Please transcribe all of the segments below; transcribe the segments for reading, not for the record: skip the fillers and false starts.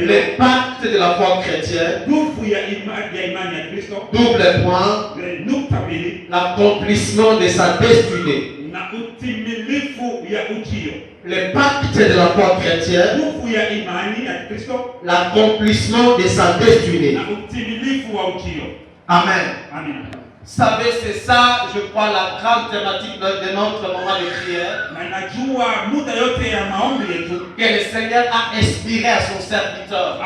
Les pactes de la foi chrétienne. Double point. L'accomplissement de sa destinée. Les pactes de la foi chrétienne. L'accomplissement de sa destinée. Amen. Vous savez, c'est ça, je crois, la grande thématique de notre moment de prière. Que le Seigneur a inspiré à son serviteur.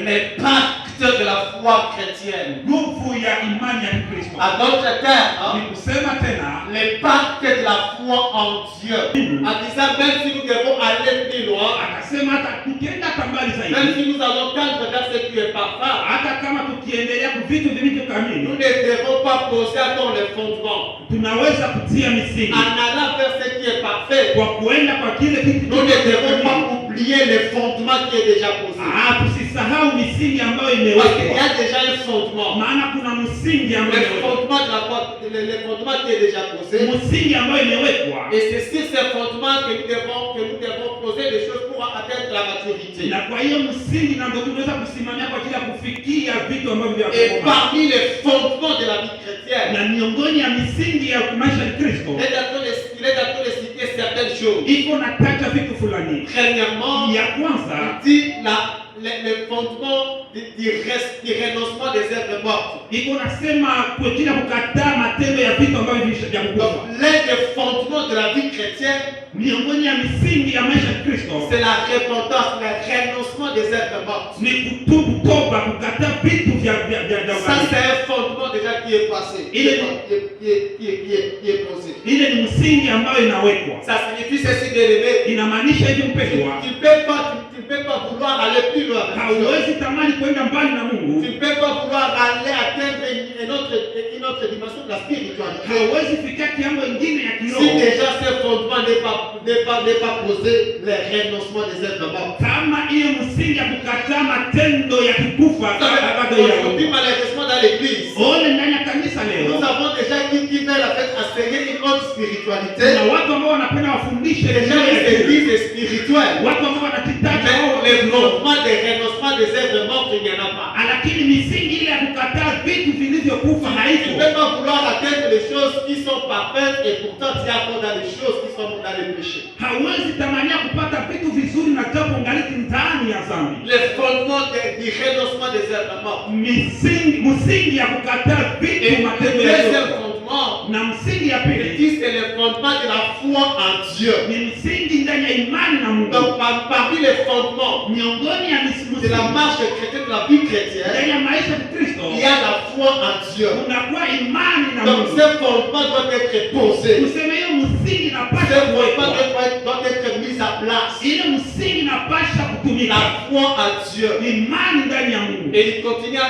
Les pactes de la foi chrétienne. À d'autres termes, les pactes de la foi en Dieu. En disant, même si nous devons aller plus loin, même si nous allons tendre vers ce qui est parfait, nous ne devons pas poser encore les fondements. En allant vers ce qui est parfait, nous ne devons pas oublier les fondements qui est déjà posé. Parce qu'il y a déjà un fondement. Le fondement de la foi, le fondement qui est déjà posé. Et c'est sur ces fondements que nous devons poser des choses pour atteindre la maturité. Et parmi les fondements de la vie chrétienne, il est d'accord de citer certaines choses. Premièrement, il dit le fondement du renoncement des œuvres mortes. Donc, l'un des fondements de la vie chrétienne, c'est la repentance, le renoncement des œuvres mortes. Ça, c'est un fondement déjà qui est passé, qui est posé. Ça signifie ceci de lever. Tu ne peux pas vouloir aller plus loin. Tu ne peux pas vouloir aller atteindre une autre dimension de la spiritualité. Si déjà ce fondement n'est pas posé, le renoncement des êtres morts. Aujourd'hui, malheureusement, dans l'église, nous avons déjà qui veulent enseigner une autre spiritualité. Déjà les églises spirituelles. Mais le fondement des renoncements des êtres morts, il n'y en a pas. Tu ne peux pas vouloir atteindre les choses qui sont parfaites et pourtant tu es encore dans les choses qui sont dans les péchés. Le fondement du renoncement des êtres morts. Et le deuxième fondement, c'est le fondement de la foi en Dieu. Donc parmi les fondements de la marche chrétienne, de la vie chrétienne, il y a la foi en Dieu. Donc ce fondement doit être posé. Ce fondement doit être mis à place. La foi en Dieu. Et il continue à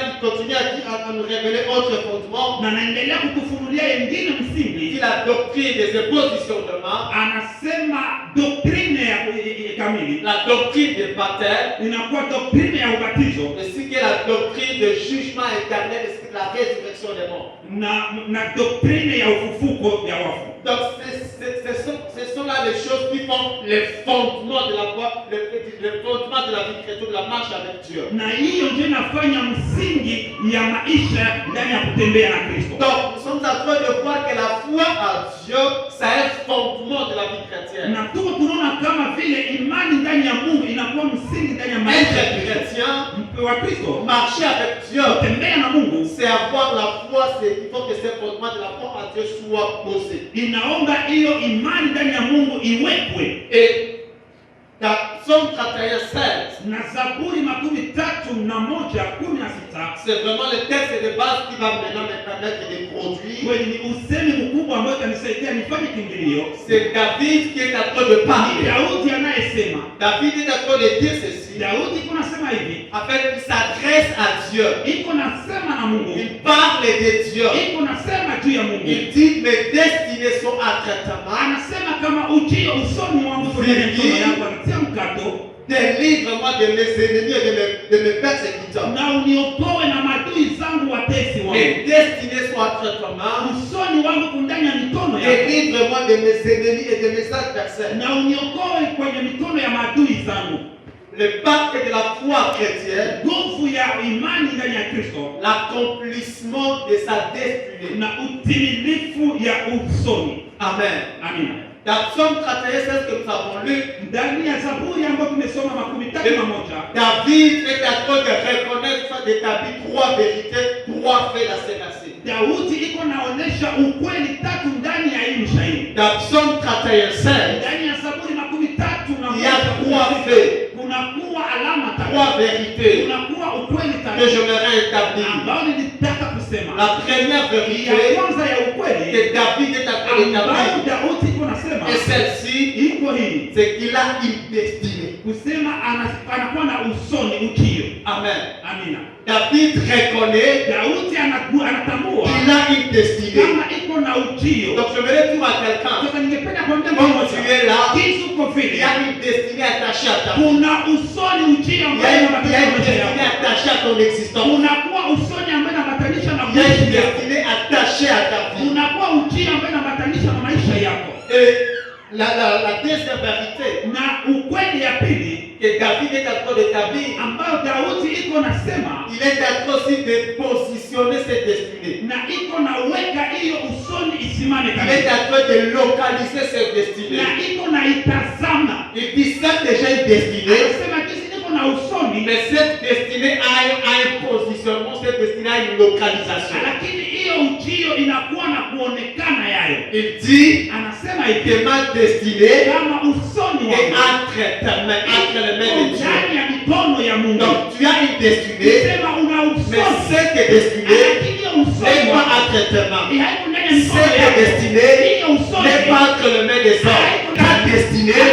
nous révéler autre fondement. C'est la doctrine des impositionnements. La doctrine des baptêmes. Ainsi que la doctrine de jugement éternel, ainsi que la résurrection des morts. Donc ce sont là les choses qui font les fondements de la foi, les fondements de la vie chrétienne, de la marche avec Dieu. Donc nous sommes en train de voir que la foi en Dieu, c'est un fondement de la vie chrétienne. Être chrétien, marcher avec Dieu, c'est avoir la foi, il faut que ce fondement de la foi en Dieu soit posé. Et dans Psaume 31:16, c'est vraiment le texte de base qui va maintenant me permettre de produire. C'est David qui est en train de parler. David est en train de dire ceci. En fait, il s'adresse à Dieu. Il parle de Dieu. Il dit mes destinées sont à traitement. Délivre-moi de mes ennemis et de mes persécuteurs. Mes destinées soient entre tes mains. usoni wangu kundani ya mikono yako, Délivre-moi de mes ennemis et de mes adversaires. na uniokoe kwenye mikono ya maadui zangu. Le pacte de la foi chrétienne, Nguvu ya imani ndani ya Kristo l'accomplissement de sa destinée. na utimilifu ya usoni. Amen. Amina. Dans Psaume 31, c'est ce que nous avons lu. Ndani ya Zaburi ambayo tumesoma 31, David est en train de reconnaître, d'établir trois vérités, trois faits la sénacée. Daudi iko naonesha ukweli tatu ndani ya hii mshairi. Dans Psaume 31, Ndani ya Zaburi 31 il y a trois faits, kunakuwa alama trois tatu, vérités kunakuwa ukweli que tatu j'aimerais établir. ambao nilitaka kusema. La première Ya vérité kwanza ya ukweli que David est en train ambayo d'établir, Daudi iko nasema et celle-ci, iko hii, c'est qu'il a une destinée. kusema anakuwa na usoni ukio. Amen. Amina. David reconnaît Daudi anatambua qu'il a une destinée. kama iko na ukio. Donc je vais dire à quelqu'un, Sasa ningependa kuambia comme tu es là, jinsi uko il vile, y a une destinée attachée à ta vie. kuna usoni ukio Il y a ambayo une unapata maisha destinée yako. attachée à ton existence. Unakuwa usoni ambayo inamatanisha na Il y a une maisha yako. destinée attachée à ta vie. Unakuwa ukio ambayo inamatanisha na maisha yako. Et la deuxième vérité Na ukweli ya pili que David est en train d'établir, ambayo Daudi iko nasema il est en train aussi de positionner ses destinées. na iko naweka hiyo usoni isimame Il est kabisa, en train de localiser ses destinées. na iko na itazama. Il discerne déjà une destinée, Anasema jinsi iko na usoni, mais cette destinée a un positionnement, cette destinée a une localisation. lakini hiyo ujio inakuwa na kuonekana yayo. Il dit Anasema que hivi, ma destinée kama usoni est wako entre tes mains, entre les mains de Dieu. ndani ya mikono ya Mungu. Donc tu as une destinée, Sema una mais usoni, cette destinée lakini hiyo n'est usoni pas wako entre tes mains. haiko ndani ya mikono Cette yako. destinée Hiyo usoni n'est pas entre les mains des hommes. Ta destinée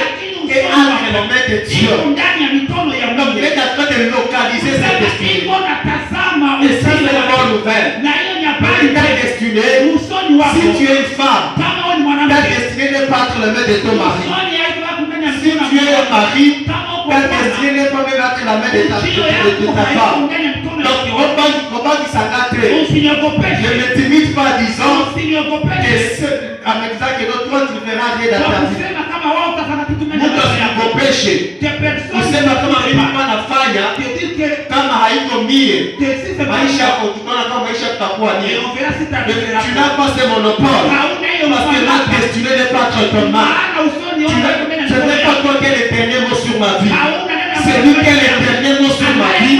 est entre les mains de Dieu. iko ndani ya mikono ya Donc Mungu. il est en train de localiser sa Sema destinée. iko natazama Et ça c'est usoni la wako. bonne nouvelle. Na hiyo ni Parce habari que ta destinée, usoni wako. si tu es une femme, Kama wewe ni ta mwanamke, destinée n'est pas entre les mains de ton mari. usoni haiko wako ndani ya Si mikono tu es ya un mari, Kama uko ta bwana, destinée n'est pas même entre la main de ta ujio yako femme. haiko ndani ya mikono Donc yako. comment il s'engage? Ne Usiniogopeshe. m'intimide pas disant que Usiniogopeshe. en disant que toi tu ne feras rien dans Kwa ta vie. kusema kama wao utafanya kitu ndani ya Mtu maisha yako. asikopeshe. Que personne Kusema kama mimi hapa nafanya te dit que kama haiko mie, si c'est maisha yako tunaona kama maisha tutakuwa et nie. on verra si ta Mais tu n'as pas ce monopole. hauna hiyo Parce que la destinée n'est pas entre tes mains. maana usoni Tu wako n'as- ndani ya Ce mikono n'est pas yako. toi qui es le dernier mot sur ma vie. Hauna ndani ya C'est lui qui est le dernier mot sur ma vie.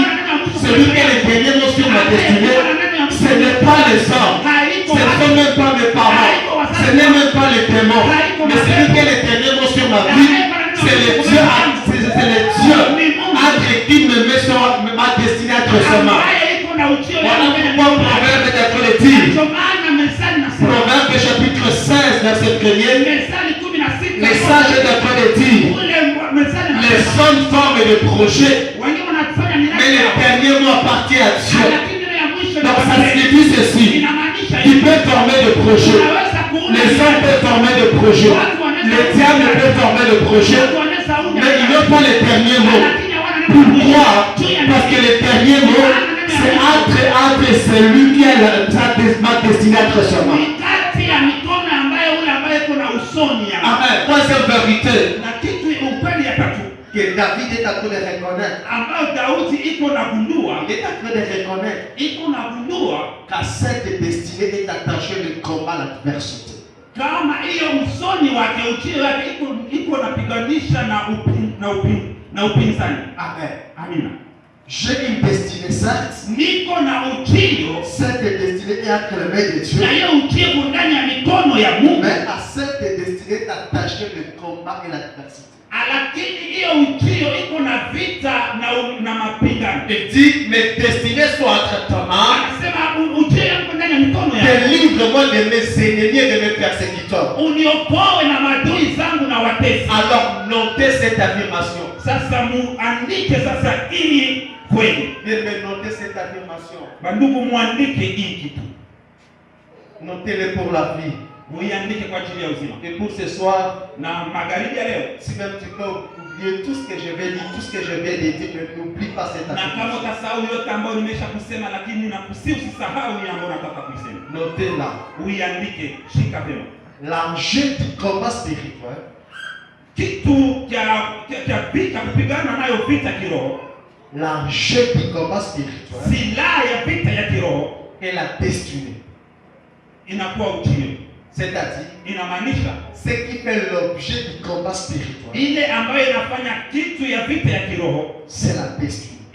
C'est lui qui est le dernier mot sur ma destinée. Ce n'est pas les hommes. Ce ne sont même pas mes parents. Ce n'est même pas les démons. Mais c'est lui qui est le dernier mot sur ma vie. C'est le Dieu, c'est le Dieu entre qui me met sur ma destinée entre ses mains. Voilà pourquoi Proverbe est en train de dire. Proverbe chapitre 16, verset 1er. Les sages est en train de dire. Les hommes forment des projets, mais le dernier mot appartient à Dieu. Donc ça signifie ceci. Tu peux former des projets. Les hommes peuvent former des projets. Les diables peuvent former des projets. Mais ils n'ont pas le dernier mot. Pourquoi? Parce que le dernier mot, c'est entre celui qui a ma destinée entre ses mains. Amen. Troisième vérité que David est en train de reconnaître. Il est en train de reconnaître qu'à cette destinée est attaché le combat, l'adversité. Kama hiyo usoni wake uchio wake iko napiganisha na upinzani. Amen. Amina. J'ai une destinée certes. Niko na uchio. Cette destinée est entre les mains de Dieu. Na hiyo uchio ndani ya mikono ya Mungu. Mais à cette destinée est attaché le combat et l'adversité. Lakini hiyo uchio iko na vita na mapigano. Il dit mes destinées sont entre tes mains. Anasema uchio yako ndani ya mikono yako. Délivre-moi de mes ennemis et de mes persécuteurs. Uniokoe na maadui zangu na watesi. Alors notez cette affirmation. Sasa muandike sasa hii kweli. Bien, mais notez cette affirmation. Bandugu muandike hii kitu. Notez-le pour la vie. Muiandike kwa ajili ya uzima. Et pour ce soir, Na magharibi ya leo, si même tu peux oublié tout ce que je vais dire, tout ce que je vais dire, n'oublie pas cette affirmation. Notez-la. L'enjeu du combat spirituel l'enjeu du combat spirituel est la destinée. C'est-à-dire ce qui fait l'objet du combat spirituel, c'est la destinée.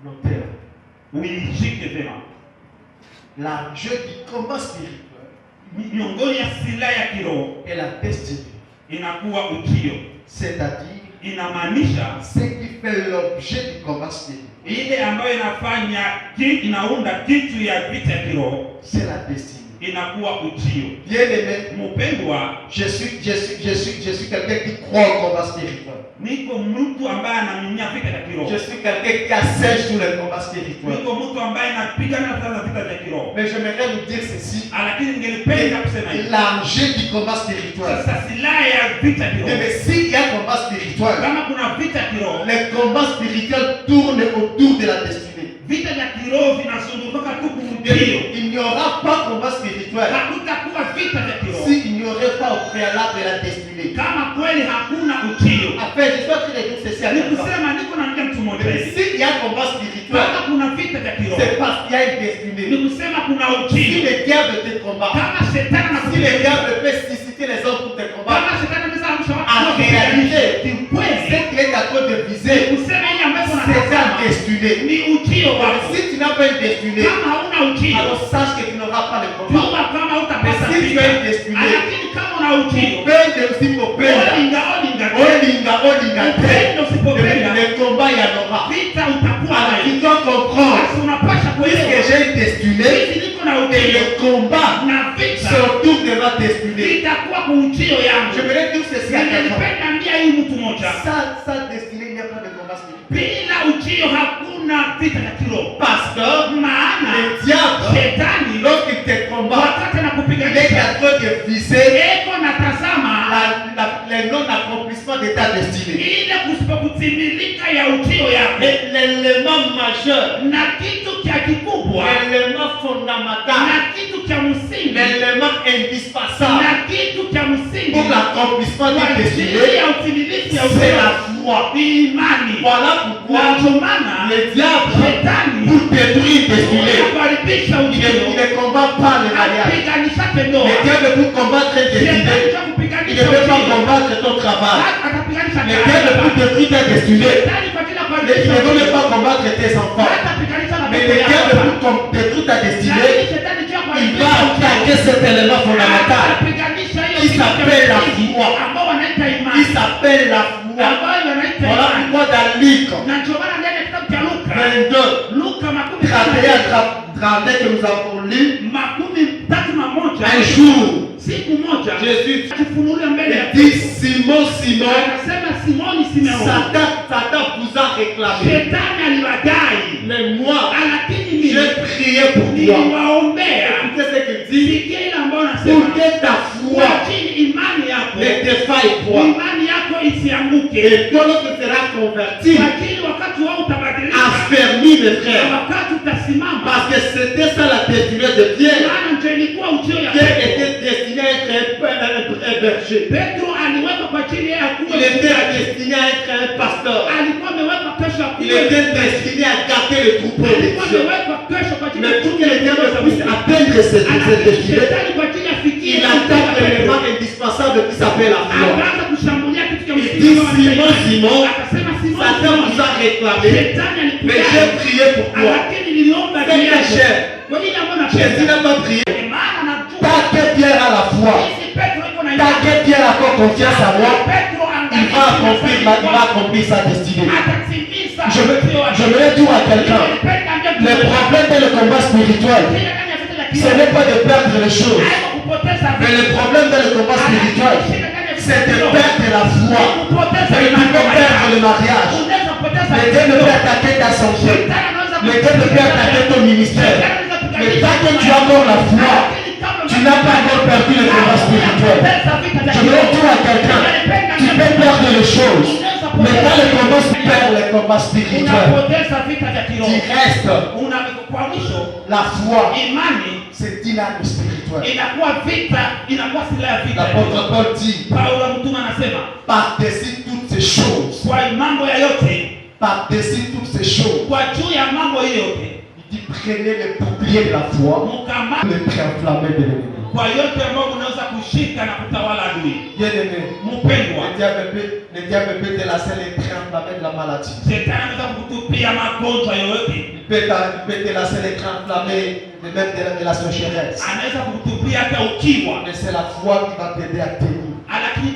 Notez-la. L'enjeu du combat spirituel est la destinée. C'est-à-dire ce qui fait l'objet du combat spirituel, c'est la destinée. Bien aimé, je suis quelqu'un qui croit au combat spirituel. Je suis quelqu'un qui assèche sur le combat spirituel. Mais j'aimerais vous dire ceci. L'enjeu du combat spirituel. Mais s'il y a un combat spirituel, le combat spirituel tourne autour de la destinée. Il n'y aura pas de combat spirituel s'il n'y aurait pas au préalable de la destinée. Après, je suis en train de dire ceci à quelqu'un. S'il y a un combat spirituel, c'est parce qu'il y a une destinée. Si le diable te combat, si le diable peut susciter les hommes pour te combattre, en réalité, ce qui est à toi de viser, c'est ta destinée. Si tu n'as pas une destinée, alors sache que tu n'auras pas de combat. Mais si tu as une destinée, le combat il y en aura. Alors tu dois comprendre, puisque j'ai une destinée, et le combat c'est autour de ma destinée. Je voudrais dire ceci à quelqu'un. Sa destinée, il n'y a pas de combat spirituel. Parce que le diable, lorsqu'il te combat, il est à toi de viser le non-accomplissement de ta destinée. Mais l'élément majeur, l'élément fondamental, l'élément indispensable pour l'accomplissement de ta destinée, c'est la foi. Voilà pourquoi le diable, pour détruire ta destinée, il ne combat pas le mariage. Le diable pour combattre ta destinée, il ne peut pas combattre ton travail. Le diable pour détruire ta destinée, il ne peut pas combattre tes enfants. Mais le diable pour détruire ta destinée, il va attaquer cet élément fondamental qui s'appelle la foi. Il s'appelle la foi. Voilà pourquoi dans Luc 22, 31 que nous avons lu, un jour, Jésus dit Simon, Satan vous a réclamé. Mais moi, j'ai prié pour toi. Écoutez ce qu'il dit. Pour que ta foi ne défaille point. Et toi, lorsque tu seras converti, affermis mes frères. Parce que c'était ça la destinée de Pierre. Pierre était destiné à être un berger. Il était destiné à être un pasteur. Il était destiné à garder le troupeau de Dieu. Mais pour que le diable puisse atteindre cette destinée, il attaque l'élément indispensable qui s'appelle la foi. Il dit Simon, Satan vous a réclamé, mais j'ai prié pour toi. C'est ta chair. Jésus n'a pas prié. Tant que Pierre a la foi, tant que Pierre a encore confiance en moi, il va accomplir sa destinée. Je veux dire à quelqu'un, le problème de le combat spirituel, ce n'est pas de perdre les choses, mais le problème de le combat spirituel, c'est de perdre la foi. Et tu peux perdre le mariage, le Dieu ne peut attaquer ta santé, le Dieu ne peut attaquer ton ministère. Mais tant que tu as encore la foi, tu n'as pas encore perdu le combat spirituel. Je veux dire à quelqu'un, tu peux perdre les choses, mais quand le combat spirituel, le combat spirituel, tu restes. La foi, c'est une arme spirituelle. L'apôtre Paul dit, par-dessus toutes ces choses, par-dessus toutes ces choses, il dit prenez le bouclier de la foi, le préenflammé de l'ennemi. Bien-aimé, le diable peut te lasser les préenflammés de la maladie. Il peut te lasser les préenflammés même de la sécheresse. Mais c'est la foi qui va t'aider à tenir. Une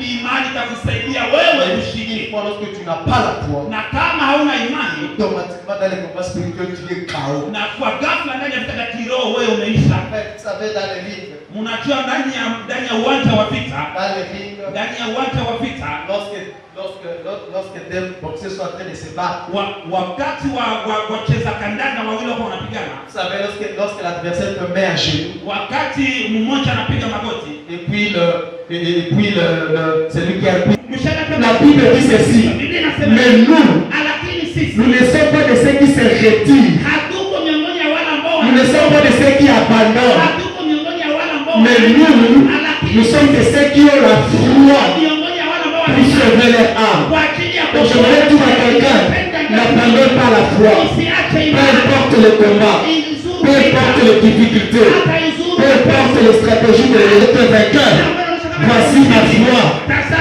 fois lorsque tu n'as pas la foi, automatiquement dans les combats spirituels tu es KO. Vous savez dans les livres, lorsque deux boxeurs sont en train de se battre, vous savez lorsque l'adversaire te met à genoux, et puis celui qui a pris, la Bible dit ceci, mais nous ne sommes pas de ceux qui se retirent, nous ne sommes pas de ceux qui abandonnent, mais nous sommes de ceux qui ont la foi pour sauver leur âme. Donc je voudrais dire à quelqu'un, n'abandonne pas la foi, peu importe le combat, peu importe les difficultés, peu importe les stratégies de l'être vainqueur. Voici ma foi,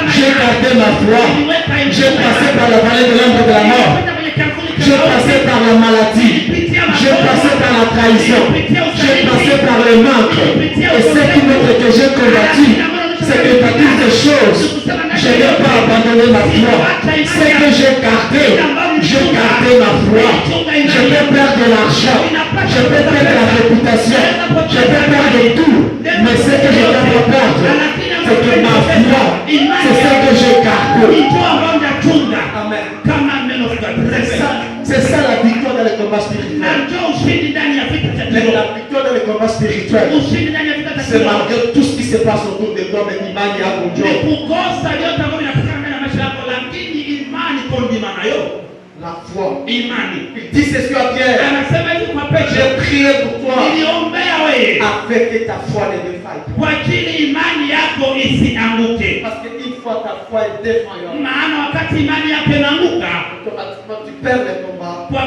j'ai gardé ma foi, j'ai passé par la vallée de l'ombre de la mort, j'ai passé par la maladie, j'ai passé par la trahison, j'ai passé par le manque, et ce qui montre que j'ai combattu, c'est que par toutes ces choses, je n'ai pas abandonné ma foi, c'est que j'ai gardé ma foi. Je peux perdre l'argent, je peux perdre la réputation, je peux perdre tout, mais ce que je ne peux pas perdre, c'est que ma foi, c'est ce que j'ai gardé. Amen. C'est ça la victoire dans le combat spirituel. La victoire dans le combat spirituel, c'est malgré tout ce qui se passe autour de toi, mais imani yako njoo. La foi. Il dit c'est sur Pierre. J'ai prié pour toi afin que ta foi ne défaille. Parce qu'une fois ta foi est défaillante, automatiquement tu perds le combat. Tu ne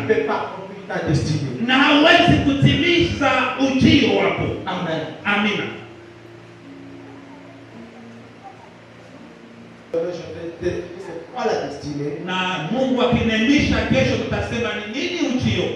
peux pas accomplir ta destinée. Amen. Amina. Je vais te dire c'est quoi la destinée. Na Mungu akiniambisha kesho tutasema ni nini ujio.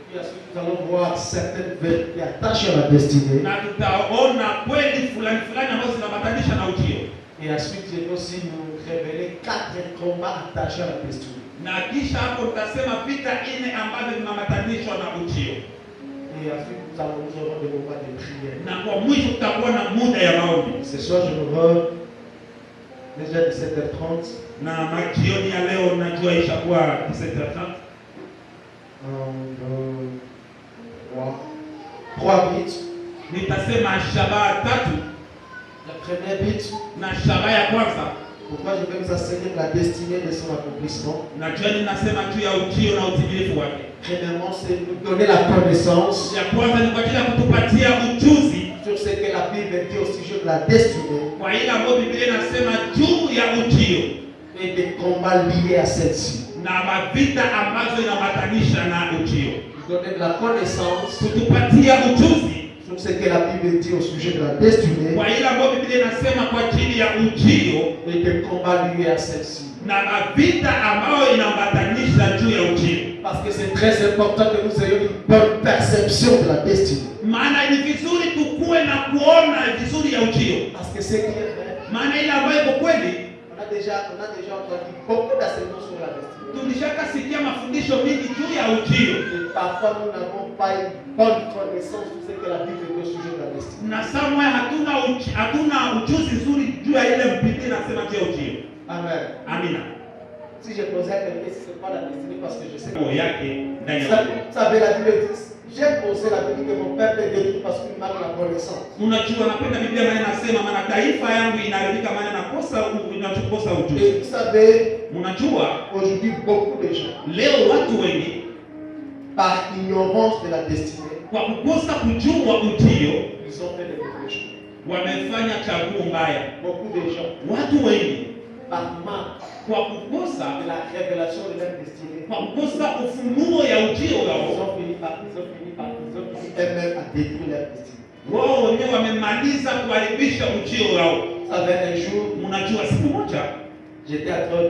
Puis ensuite nous allons voir certaines vérités attachées à la destinée. Na tutaona kweli fulani ambazo zinabatanisha na ujio. Et ensuite je vais aussi nous révéler 4 combats attachés à la destinée. Na kisha hapo tutasema vita 4 ambavyo vinabatanishwa na ujio. Et ensuite nous aurons des moments de prière. Na kwa mwisho tutakuwa na muda ya maombi. Ce soir je me rends déjà 17h30. Na majioni ya leo najua ishakuwa 17h30. 3 bits. Nitasema shabaha 3. La première bit. Na shabaha ya kwanza. Pourquoi je vais vous enseigner la destinée de son accomplissement. Najua ninasema juu ya ujio na utimilifu wake. Premièrement, c'est nous donner la connaissance. Ya kwanza ni kwa ajili ya kutupatia ujuzi sur ce que la Bible dit au sujet de la destinée. Kwa ile ambayo Biblia inasema juu ya ujio. Et des combats liés à celle-ci. Na mavita ambazo inabatanisha na ujio. Donner de la connaissance. Kutupatia ujuzi sur ce que la Bible dit au sujet de la destinée. Kwa ile ambayo Biblia inasema kwa ajili ya ujio. Et des combats liés à celle-ci. Na mavita ambayo inabatanisha juu ya ujio. Parce que c'est très important que nous ayons une bonne perception de la destinée. Maana ni vizuri tukue na kuona vizuri ya ujio. Parce que c'est qui est vrai. Maana ile ambayo iko kweli. On a déjà entendu beaucoup d'enseignements sur la destinée. Tulishakasikia mafundisho mengi juu ya ujio. Et parfois nous n'avons pas une bonne connaissance de ce que la Bible dit au sujet de la destinée. Na somewhere hatuna ujuzi nzuri juu ya ile Biblia inasema juu ya ujio. Amen. Amina. Si je posais à quelqu'un si c'est pas la destinée parce que je sais que yake ndani ya vous savez la Bible dit J'ai posé la Bible que mon peuple est détruit parce qu'il manque la connaissance. Unajua napenda Biblia maana inasema maana taifa yangu inaharibika maana inakosa ujuzi. Et vous savez, Unajua aujourd'hui beaucoup de gens, leo watu wengi par ignorance de la destinée, kwa kukosa kujua ujio ils ont fait des mauvais choix. wamefanya chaguo mbaya. Beaucoup de gens, Watu wengi par manque kwa kukosa de la révélation de leur destinée, kwa kukosa ufunuo ya ujio ils wao, ont fini eux-mêmes à détruire leur destinée. wao wenyewe wamemaliza kuharibisha ujio wao. Vous savez, un jour, Mnajua siku moja j'étais en train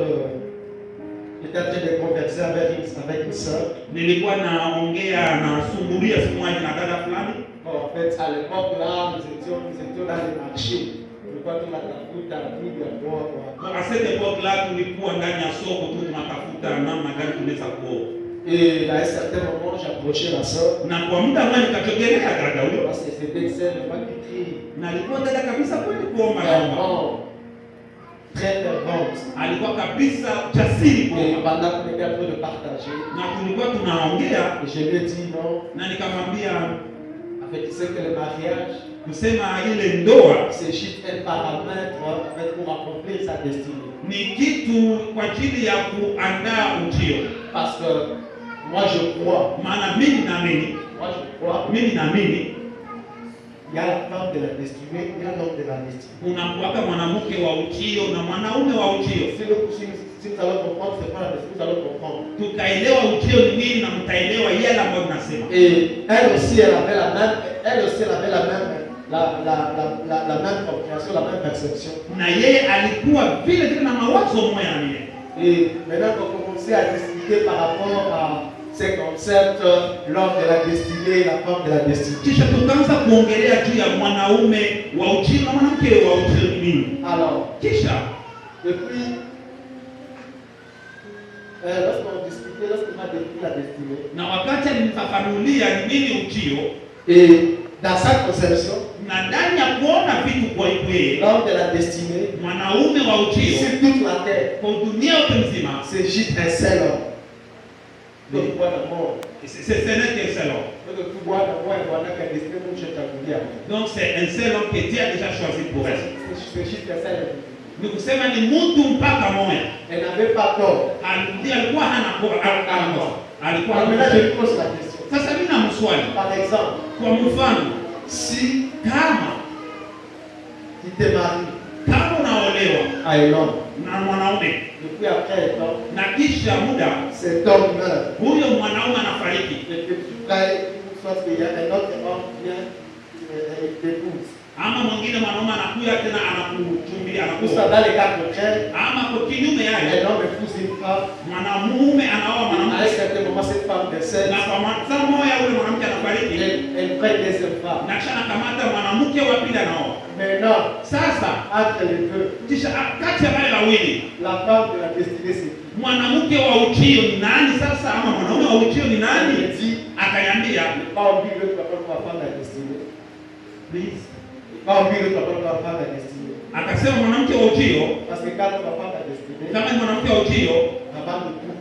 de converser avec une soeur. nilikuwa naongea na sumbulia siku moja na dada fulani. Bon, en fait, à l'époque là, nous étions dans les marchés. Je crois que la tafuta la Bible à moi. Kwa cette époque là tulikuwa ndani ya soko tu tunatafuta namna gani tunaweza kuoa. Et à un certain moment, j'approchais la soeur. Na kwa muda mmoja nikachogelea dada huyo. Parce que c'était celle qui prie. Na alikuwa dada kabisa kweli kuomba naomba. Très fervente. Alikuwa kabisa jasiri Et kuomba. pendant qu'on était en train de partager, Na tulikuwa tunaongea je lui ai dit non. na nikamwambia En fait, tu sais que le mariage, kusema ile ndoa c'est juste un paramètre en fait, pour accomplir sa destinée. ni kitu kwa ajili ya kuandaa ujio. Parce que moi je crois, Maana mimi naamini, il y a la femme de la destinée, il y a l'homme de la destinée. unakuwaka mwanamke wa ujio na mwanaume wa ujio. Si nous allons comprendre, c'est pas la destinée, nous allons comprendre. Tukaelewa ujio ni nini na mtaelewa yale ambayo tunasema. Et elle aussi, elle avait la même compréhension, la même perception. Na yeye alikuwa vile vile na mawazo moja na mimi. Et maintenant qu'on commençait à discuter par rapport à ces concepts, l'homme de la destinée, la femme de la destinée. Kisha tukaanza kuongelea juu ya mwanaume wa ujio na mwanamke wa ujio ni nini. Alors, Kisha depuis lorsqu'on a décrit la destinée, na wakati alinifafanulia ni nini ujio et dans sa conception, na ndani ya kuona vitu kwa yeye, l'homme de la destinée, mwanaume wa ujio sur toute la terre, kwa dunia yote nzima, c'est juste un seul homme. Le pouvoir d'amour. ce n'est qu'un seul homme. Le pouvoir d'amour est voilà qu'un destin où je t'accoudia. Donc c'est un seul homme que Dieu a déjà choisi pour elle. C'est juste un seul homme. Ni kusema ni mtu mpaka moja. Elle n'avait pas tort. Alikuwa hana kosa. Alikuwa Alors maintenant, je lui pose la question. Sasa mimi namswali. Par exemple, Kwa mfano, si kama tu te maries kama unaolewa à un homme, na mwanaume depuis après un temps, na kisha muda cet homme meurt, huyo mwanaume anafariki, et que tu crées une chose qu'il y a un autre homme qui vient et t'épouse. ama mwingine mwanaume anakuja tena anakuchumbia Tout anakuoa, ça dans les cas contraires, ama kwa kinyume yale un homme épouse une femme, mwanamume anaoa à un mwanamke certain moment, cette femme décède, na kwa saa moja yule mwanamke anafariki, elle prend une deuxième femme. na kisha anakamata mwanamke wa pili anaoa. Maintenant, Sasa entre les deux, kisha kati ya wale wawili la femme de la destinée, c'est mwanamke wa ujio ni nani sasa, ama mwanaume wa ujio ni nani? elle dit, Akaniambia pas oublier l'autre papa pour la femme de la destinée. please, Pas oublier l'autre papa pour la femme de la destinée. akasema mwanamke wa ujio Parce que quand la femme de la destinée, kama ni mwanamke wa ujio avant de tout,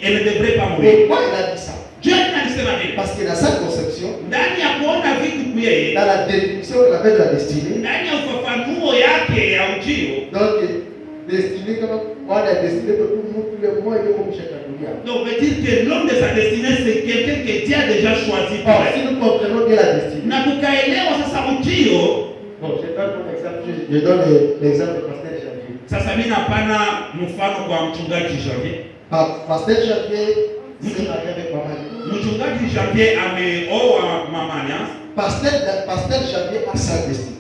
elle ne devrait pas mourir. pourquoi il a dit ça? Je alisema hivi Parce que dans sa conception, ndani ya kuona vitu kuyeye, dans la définition qu'on appelle de la destinée, ndani ya ufafanuo yake ya ujio. donc destinée, comme on a destinée pour tout le monde, tous les mois, il est comme chaque année. Donc veut dire que l'homme de sa destinée c'est quelqu'un que Dieu a déjà choisi pour Or, elle. si nous comprenons bien la destinée, Na tukaelewa sasa ujio. bon, je donne un exemple, je donne l'exemple de Pasteur Janvier. Sasa mimi napana mfano kwa mchungaji Janvier. Pasteur Janvier s'est marié avec Maman. Mchungaji Janvier ameoa Mama Alliance. Pasteur Janvier a sa destinée.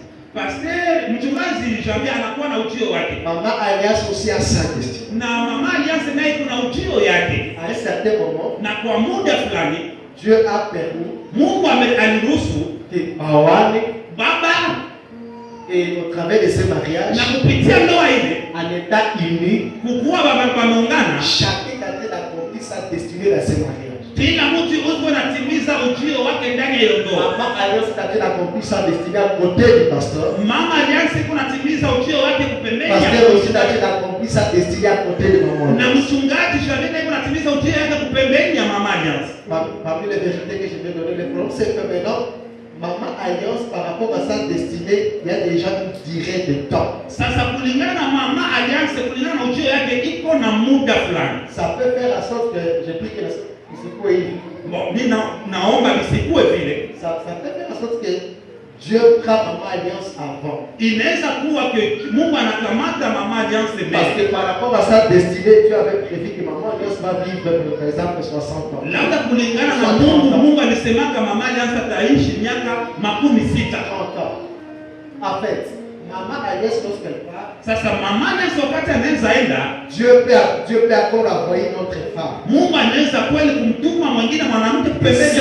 Mchungaji Janvier anakuwa na ujio wake. Maman Alliance aussi a sa destinée. Na Mama Alliance naye kuna ujio yake. À un certain moment, Na kwa muda fulani Dieu a permis Mungu aliruhusu que Awane, baba et au travers de ce mariage, na kupitia ndoa ile en état uni, kukuwa baba pameungana, chacun a d'accomplir sa destinée dans ce mariage. Kila mtu uko natimiza ujio wake ndani ya hiyo ndoa. Maman Alliance a accompli sa destinée à côté du pasteur. Mama Alliance iko natimiza ujio wake kupembeni ya Pasteur aussi a accompli sa destinée à côté de maman. na mchungaji Shavina iko natimiza ujio wake kupembeni ya Mama Alliance. Parmi les vérités que je vais donner, le problème c'est que maintenant, Maman Alliance par rapport à sa destinée, il y a déjà une durée de temps. Sasa kulingana na Mama Alliance, kulingana na ujio wake iko na muda fulani. Ça peut faire en sorte que j'ai pris que bon, mimi naomba nisikue vile. Ça peut faire en sorte que Dieu prend Maman Alliance avant. Inaweza kuwa ke Mungu anakamata Mama Alliance mbele. Parce que par rapport à sa destinée, Dieu avait prévu que Maman Alliance va vivre par exemple 60 ans. Labda kulingana na Mungu alisemaka Mama Alliance ataishi miaka 60. 30 ans. En fait, Maman Alliance lorsqu'elle part, sasa Mama Alliance wakati anaweza enda, Dieu peut encore envoyer une autre femme. Mungu anaweza kweli kumtuma mwingine mwanamke kupembeni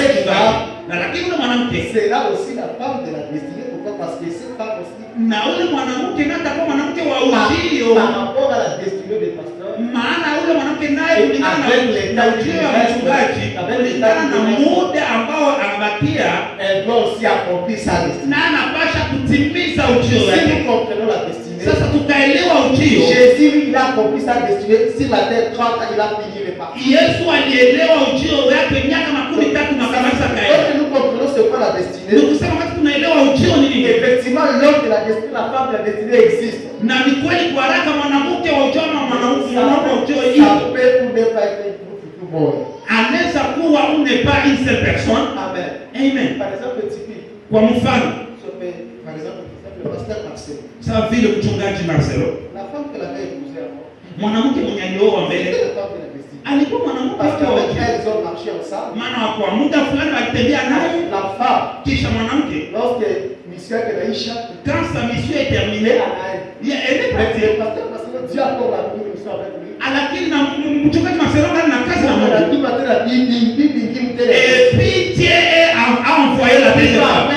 na lakini yule mwanamke c'est là aussi la femme de la destinée. Pourquoi? Parce que cette femme aussi na yule mwanamke naye atakuwa mwanamke wa ujio par rapport à la destinée des pasteurs. Maana yule mwanamke naye kulingana na ujio wa mchungaji, kulingana na muda ambao anabakia, elle doit aussi accomplir sa destinée. na anapasha kutimiza ujio Si wake. nous comprenons la destinée, Sasa tukaelewa ujio. Jésus il a accompli sa destinée sur la terre 30 ans, il a fini le pas. Yesu alielewa ujio wake miaka 30 na kanisa kaenda. Quand nous comprenons ce qu'est la destinée, Ndio kusema wakati tunaelewa ujio ni nini. effectivement l'homme de la destinée, la femme de la destinée existe. Na ni kweli kwa haraka mwanamke wa ujio na mwanamke wa ujio Ça hiyo. peut ou ne pas être tout bon. Anaweza kuwa une pas une seule personne. Amen. Amen. Par exemple, typique. Kwa mfano, Par exemple, le pasteur Marcel. sawa vile mchungaji Marcelo. La femme que l'avait épousée avant. Mwanamke mwenye alioa mbele. C'était la femme de la destinée. Alikuwa mwanamke Parce wa qu'avec ujio. elle, ils ont marché ensemble. Maana kwa muda fulani walitembea naye, La femme, kisha mwanamke lorsque mission que Naïcha, quand sa mission est terminée, elle est partie. le pasteur Marcel, Dieu a encore la mission avec lui. Lakini na mchungaji Marcelo na kazi na Mungu. Et puis Dieu a envoyé la deuxième femme.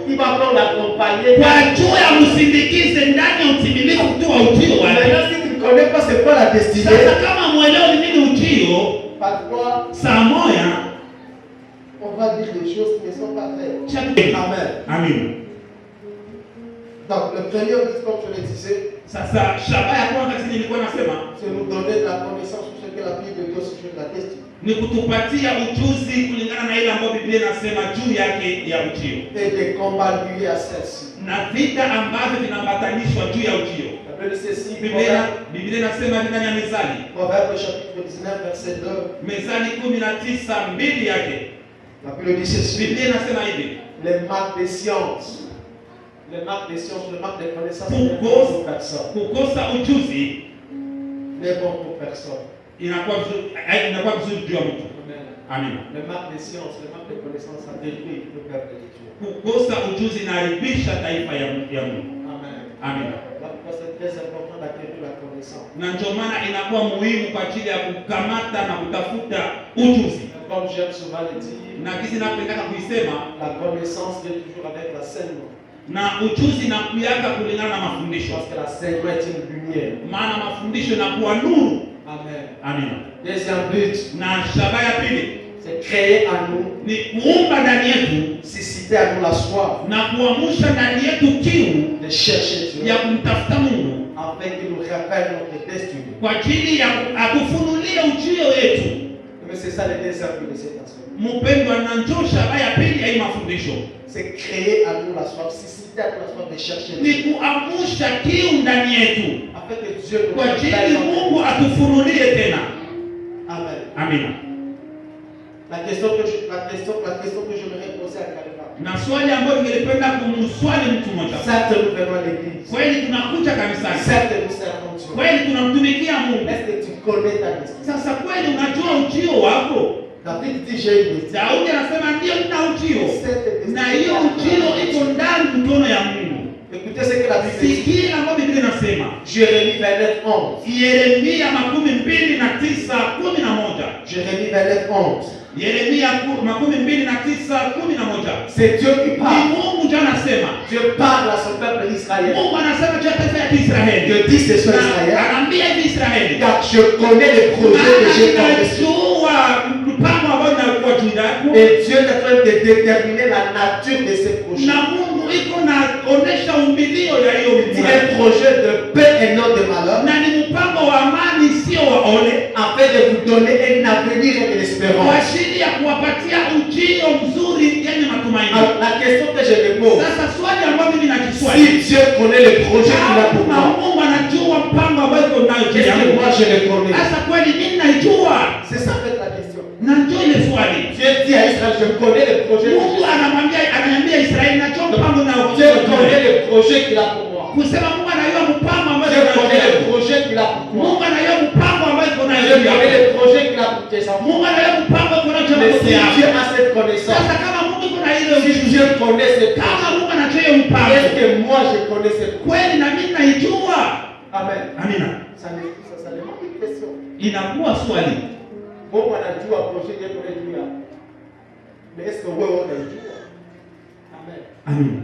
Il va encore l'accompagner. Kwa juu ya msindikize ndani ya utimilifu tu wa ujio wake. Maintenant, si tu ne connais pas c'est quoi la destinée, Sasa kama mwelewa ni nini ujio, parfois, saa moja on va dire des choses qui ne sont pas vraies. Amen. Amen. Donc, le premier but, comme je le disais, Sasa shabaha ya kwanza sisi nilikuwa nasema c'est nous donner de la connaissance sur ce que la Bible dit au sujet de la destinée. ni kutupatia ujuzi kulingana na ile ambayo Biblia inasema juu yake ya ujio. Et des combats liés à celle-ci. Na vita ambavyo vinaambatanishwa juu ya ujio. La Bible dit ceci, Biblia inasema ndani ya Mezali. Proverbe chapitre 19, verset 2. Mezali 19:2 yake. La Bible dit ceci. Biblia inasema hivi. Les marques des sciences. Les marques des sciences, les marques des connaissances ne vont pour personne. Kukosa ujuzi Ne vont pour personne. inakuwa vizuri juu ya mtu. Amen. Les marques des sciences, les marques des connaissances, ça détruit le peuple de Dieu. Kukosa ujuzi inaharibisha taifa ya Mungu. Amen. Amen. C'est très important d'acquérir la connaissance. Na ndio maana inakuwa muhimu kwa ajili ya kukamata na kutafuta ujuzi. Comme j'aime souvent le dire, Na kisi napendaka kuisema, la connaissance vient toujours avec l'enseignement. na ujuzi na kuyaka kulingana na mafundisho. Parce que l'enseignement est une lumière. Maana mafundisho inakuwa nuru. Amen. Amen. Deuxième but, Na shabaha ya pili c'est créer en nous, ni kuumba ndani yetu susciter en nous la soif na kuamsha ndani yetu kiu de chercher Dieu, ya kumtafuta Mungu afin qu'il nous rappelle notre destinée. kwa ajili ya atufunulie ujio wetu. Mais c'est ça le deuxième but de cette enseignement. Mpendwa, na njoo shabaha ya pili ya hii mafundisho C'est créer en nous la soif, susciter en nous la soif de chercher ni Dieu. kuamsha kiu ndani yetu Afin que Dieu nous kwa ajili rappelle Mungu notre atufunulie tena. Amen. Amina. La question que j'aimerais poser à quelqu'un. Na swali ambayo ningelipenda kumswali mtu mmoja. Certes, nous venons à l'église. Kweli tunakuja kanisani. Certes, nous servons Dieu. Kweli tunamtumikia Mungu. Est-ce que tu connais ta destinée? Sasa kweli unajua ujio wako? David dit j'ai une destinée. Daudi anasema ndio nina ujio. Cette Na destinée. hiyo ujio iko ndani mkono ya Mungu. Écoutez ce que la Bible dit. Sikia ambayo Biblia inasema. Jérémie 29:11. Yeremia 29:11. Jérémie 29:11. Yeremia 29:11. C'est Dieu qui Ni parle. Mungu ndiye anasema. Dieu parle à son peuple Israël. Mungu anasema juu ya taifa ya Israeli. Dieu dit c'est sur Na Israël. anaambia hivi Israeli. Car je connais les projets que j'ai pour eux. Ninajua mpango ambao ninakuwa juu Et Dieu est en train de déterminer la nature de ces projets. Na Mungu iko na onesha umbilio ya hiyo C'est un projet de paix et non de malheur. Na ni mpango wa amani sio wa ole, Afin de vous donner un avenir et de kwa l'espérance. ajili ya kuwapatia ujio mzuri yenye matumaini. Alors, la question que je me pose, Sasa swali ambalo mimi nakiswali, si Dieu connaît le projet qu'il a pour kama moi, Mungu anajua mpango ambao iko nayo juu est-ce que yangu, moi je le connais? sasa kweli mimi naijua? C'est ça en fait la question. Na ndio ile swali. Dieu dit à Israël, je connais le projet que Mungu j'ai. ananiambia Israeli najua mpango nao. Dieu connaît le projet qu'il a pour moi. Kusema Mungu anajua mpango ambao Dieu iko connaît nayo. le projet qu'il a pour moi. Mungu anajua mpango ambao iko nayo. Dieu connaît le projet qu'il a pour tes enfants. Mungu anajua mpango iko nayo Mais si kwa Dieu yako. a cette connaissance, Sasa kama Mungu iko na ile si ujuzi, Dieu connaît ce kama projet, Mungu anajua hiyo est-ce mpango, que moi je connais ce projet? kweli na mimi naijua. Amen. Amina. Ça demande une question. Inakuwa swali. Mungu anajua projet yako unajua. Mais est-ce que wewe unajua? Amen. Amina.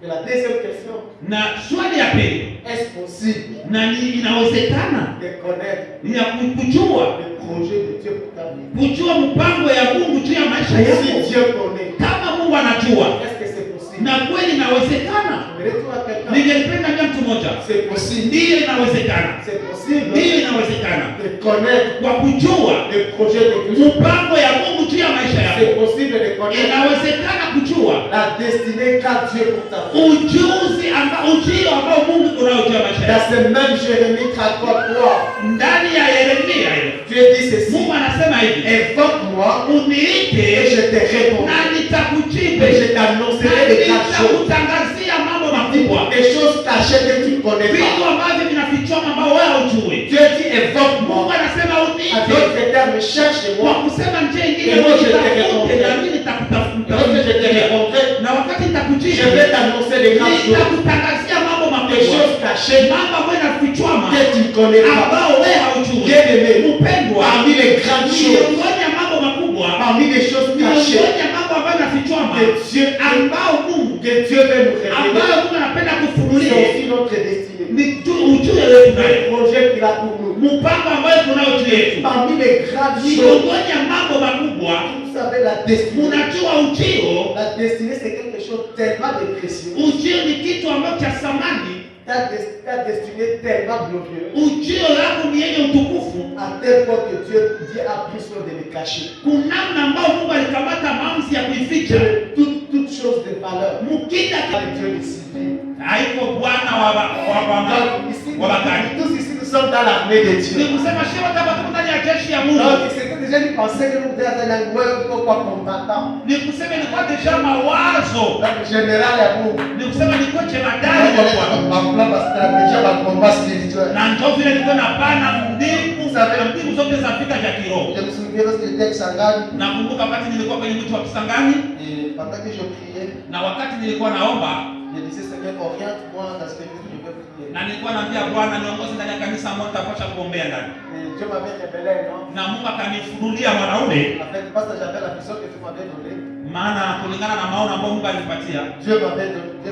Et la deuxième question, Na swali ya pili, est-ce possible na ni inawezekana de connaître ya kujua le projet de Dieu pour ta vie? kujua mpango ya Mungu juu ya maisha yako? Si Dieu connaît, Kama Mungu anajua, est-ce que c'est possible? na kweli inawezekana. Retour à quelqu'un. Ningelipenda mia mtu mmoja, C'est possible. ndiyo inawezekana, C'est possible ndiyo inawezekana de connaître kwa kujua le projet de Dieu. mpango ya Mungu juu ya maisha C'est yako. possible de connaître Inawezekana kujua la destinée qu'a Dieu pour ta vie. ujuzi ujio ambao Mungu kunao juu ya maisha Dans yako. ce même Jérémie 33, Ndani ya Yeremia ile Dieu dit ceci, Mungu anasema hivi, invoque-moi et uniite je te répondrai. na nitakujibu Et je t'annoncerai na des grandes choses. nitakutangazia mambo makubwa, Des choses cachées que tu ne connais vitu pas. ambavyo vinafichwa ambao wewe hujui. Dieu dit Mungu invoque-moi. anasema À uniite, d'autres termes, cherche-moi. kwa kusema njia ingine Et moi, je te nitafute répondrai. na mimi Et nitakutafuta. lorsque je te répondrai, Na wakati je nitakujibu, vais t'annoncer des grandes choses. nitakutangazia mambo Des makubwa, choses cachées mambo ambayo yanafichwama que tu ne connais pas. ambao wewe haujui. Bien-aimé, Mpendwa, parmi les grandes choses, miongoni ya mambo makubwa, parmi les choses cachées miongoni ya mambo ambayo yanafichwama que Dieu ambao Mungu veut nous révéler, ambayo Mungu anapenda c'est kufunulia aussi notre destinée. ni ujue wetu naye, Le projet qu'il a pour nous. mpango ambayo kunao juu yetu. Parmi les grandes choses, Miongoni ya mambo makubwa, vous savez, la destinée. unajua ujio. La destinée, c'est quelque chose tellement de précieux. Ujio ni kitu ambacho cha thamani. Ta destinée tellement glorieuse. Ujio wako ni yenye utukufu, À tel point que Dieu a pris soin de les cacher. kunamna ambao Mungu alikamata maamuzi ya kuificha. Toute chose de valeur. Mkida Avec Dieu les civils. haiko Bwana Donc, ici, wa bakari. tous ici, nous sommes dans l'armée de Ni Dieu. kusema shema kama tuko ndani ya jeshi ya Mungu. Donc, c'était déjà une pensée que nous devons faire pourquoi combattant. Ni kusema ilikuwa deja mawazo. Donc, le général est bon. Ni kusema nilikuwa jemadari wa Bwana. Ma plan, ma stratégie, ma combat spirituel. Na ndio vile nilikuwa napana mbingu zote za vita vya kiroho. Je me souviens lorsque j'étais avec Sangani, Nakumbuka wakati nilikuwa kwenye mji wa Kisangani et pendant que je priais, na wakati nilikuwa naomba je disais Seigneur, oriente-moi dans ce que je veux prier. na nilikuwa naambia Bwana niongoze ndani ya kanisa ambalo nitapaswa kuombea ndani. Et Dieu m'avait révélé un nom. Na Mungu akanifunulia mwanaume, Avec parce que j'avais la vision que Dieu m'avait donnée. maana kulingana na maono ambayo Mungu alinipatia, Dieu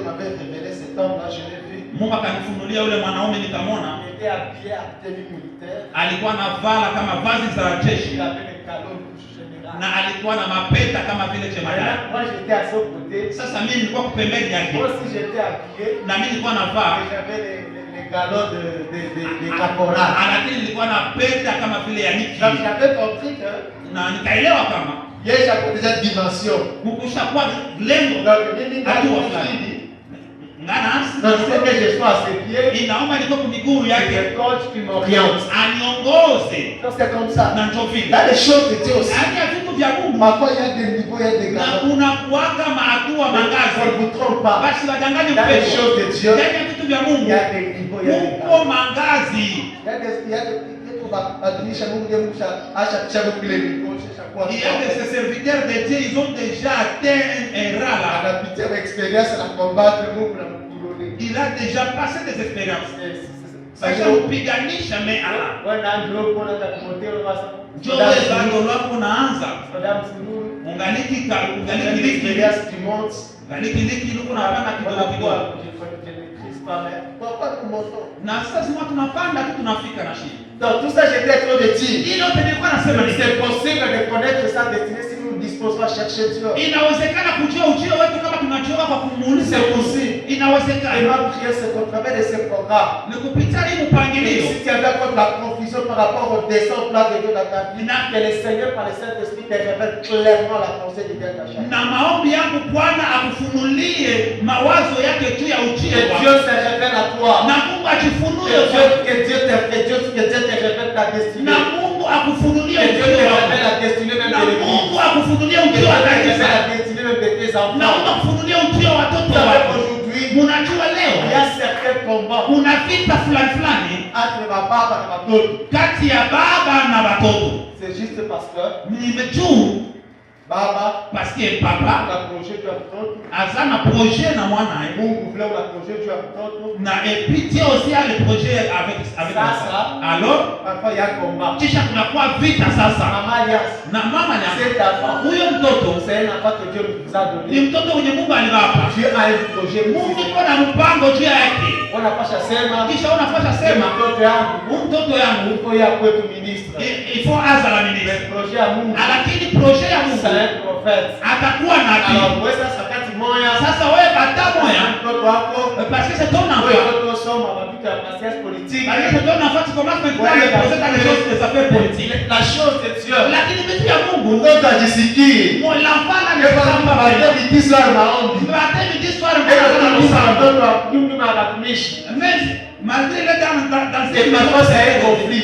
m'avait révélé cet homme-là, je l'ai vu. Mungu akanifunulia yule mwanaume, nikamwona Il était habillé à tenue militaire. alikuwa na vala kama vazi za jeshi Il avait le calot du général. na alikuwa na mapeta kama vile jemadari. Moi j'étais à son côté. Sasa mimi nilikuwa pembeni yake Moi aussi j'étais habillé. na mimi nilikuwa navaa Et j'avais les galops de caporal. lakini nilikuwa na peta kama vile ya niki, Donc j'avais compris que na nikaelewa kama hier j'avais déjà dimension. kukushakuwa lengo Donc mimi hatua fulani ngana donc c'est que je sois à ses pieds. inaomba niko kwa miguu Et yake le coach qui m'oriente. aniongoze Donc c'est comme ça. na ndio vile Là les choses de Dieu aussi. ndani ya vitu vya Mungu Parfois il y a des niveaux, il y a des na galops. kuna kuwaka mahatua On ne mangazi, vous trompe pas. basi wadanganye Dans les mpendo. choses de Dieu, Ndani ya vitu vya il Mungu y a des niveaux, il y a des uko galops. mangazi. Il y a de ces serviteurs de Dieu, ils ont déjà atteint un rang là. Il a déjà passé des expériences. Sasa upiganisha mais ala. Njoo wewe bado lako unaanza. Ungaliki liki luko napanda kidogo kidogo. Na sasa sema tunapanda tu tunafika na shida. Donc tout ça j'étais en train de dire. Ile yote nilikuwa nasema ni C'est possible de connaître sa destinée si nous disposons à chercher Dieu. Inawezekana kujua ujio wetu kama tunajua kwa kumuuliza. C'est possible. Inawezekana. Et ma prière, c'est qu'au travers de ces programmes, Ni kupitia hii mpangilio. si tu avais encore de la confusion par rapport au dessein au plan de Dieu dans ta vie, que le Seigneur par le Saint-Esprit te révèle clairement la pensée de Dieu dans ta vie. Na maombi yangu Bwana akufunulie mawazo yake juu ya ujio Que wako. Dieu se révèle à toi. Na Mungu ajifunue Que kwako. Dieu te révèle ta destinée. Na Mungu akufunulie Que Dieu te ujio révèle wako. la destinée même Na de l'église. Mungu akufunulie Que ujio Dieu wa te révèle kanisa. la destinée même de tes Na Mungu enfants. akufunulie ujio wa watoto Vous savez wako. qu'aujourd'hui, Unajua il y leo a certains combats kuna vita fulani fulani entre ma baba et ma tante. kati ya baba na watoto. C'est juste parce que Nimejuu baba paske papa a projet tu as mtoto, aza na projet na mwanae Mungu vile una projet tu as mtoto. na epitie aussi a le projet avec Sasa. alors Parfois il y a combat. kisha kunakuwa vita sasa Maman alias, na mama ni cet enfant, huyo mtoto c'est un enfant que Dieu nous a ni donné. mtoto mwenye Mungu aliwapa. Dieu a un projet pour Mungu lui. iko na mpango juu yake. Unapasha sema Kisha unapasha sema sema mtoto yangu huyu mtoto yangu uko ya kwetu ministre. ifo aza la ministre, Le projet ya Mungu lakini projet ya Mungu c'est un prophète. atakuwa Alors nabii. wewe sasa kati moya Sasa wewe bata moya mtoto wako parce que c'est ton wewe enfant. mtoto soma mapicha ya science politique. Parce que c'est ton enfant, tu commences maintenant à le poser dans les choses des affaires politiques. La chose de Dieu. Lakini vitu ya Mungu Mtoto ajisikii. mon l'enfant là ne Kwa sera sababu pas baadaye vrai. vitisho ya maombi. Matin midi soir Ndio mbona kabisa unasema mtoto wa nyumba ya watumishi. mais malgré le dans Et parfois c'est un conflit.